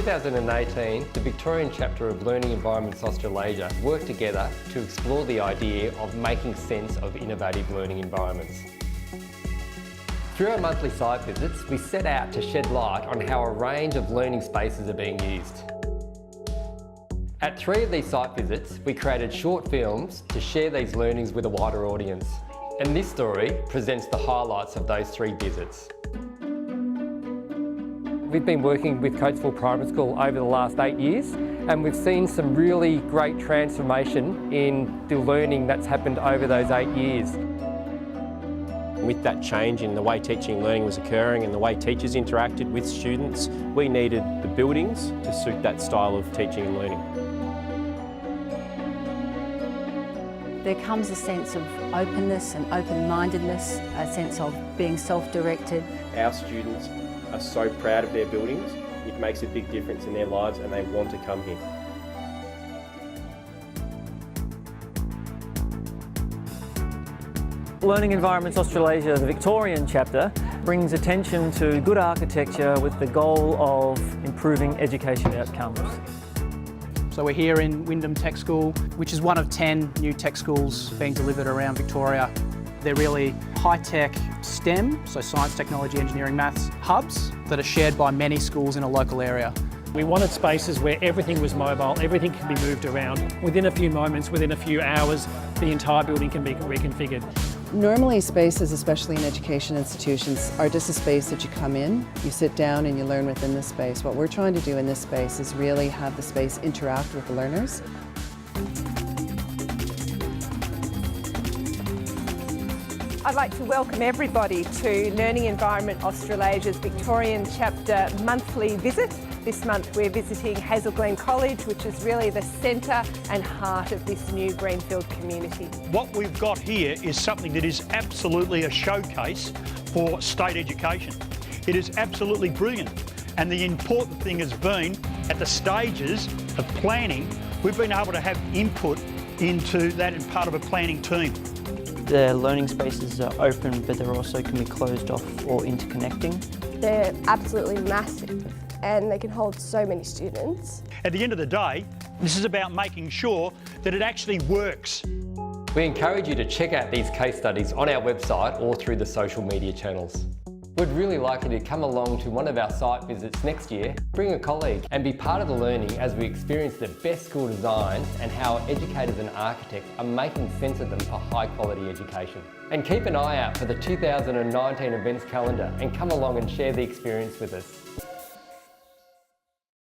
2018, the Victorian Chapter of Learning Environments Australasia worked together to explore the idea of making sense of innovative learning environments. Through our monthly site visits, we set out to shed light on how a range of learning spaces are being used. At 3 of these site visits, we created short films to share these learnings with a wider audience. And this story presents the highlights of those 3 visits. We've been working with Coatesville Primary School over the last 8 years, and we've seen some really great transformation in the learning that's happened over those 8 years. With that change in the way teaching and learning was occurring and the way teachers interacted with students, we needed the buildings to suit that style of teaching and learning. There comes a sense of openness and open-mindedness, a sense of being self-directed. Our students are so proud of their buildings, it makes a big difference in their lives and they want to come here. Learning Environments Australasia, the Victorian chapter, brings attention to good architecture with the goal of improving education outcomes. So we're here in Wyndham Tech School, which is one of 10 new tech schools being delivered around Victoria. They're really high-tech STEM, so science, technology, engineering, maths, hubs that are shared by many schools in a local area. We wanted spaces where everything was mobile, everything can be moved around. Within a few moments, within a few hours, the entire building can be reconfigured. Normally spaces, especially in education institutions, are just a space that you come in, you sit down and you learn within the space. What we're trying to do in this space is really have the space interact with the learners. I'd like to welcome everybody to Learning Environment Australasia's Victorian Chapter monthly visit. This month we're visiting Hazel Glen College, which is really the centre and heart of this new greenfield community. What we've got here is something that is absolutely a showcase for state education. It is absolutely brilliant, and the important thing has been at the stages of planning, we've been able to have input into that as part of a planning team. The learning spaces are open, but they're also can be closed off or interconnecting. They're absolutely massive and they can hold so many students. At the end of the day, this is about making sure that it actually works. We encourage you to check out these case studies on our website or through the social media channels. We'd really like you to come along to one of our site visits next year, bring a colleague and be part of the learning as we experience the best school designs and how educators and architects are making sense of them for high quality education. And keep an eye out for the 2019 events calendar and come along and share the experience with us.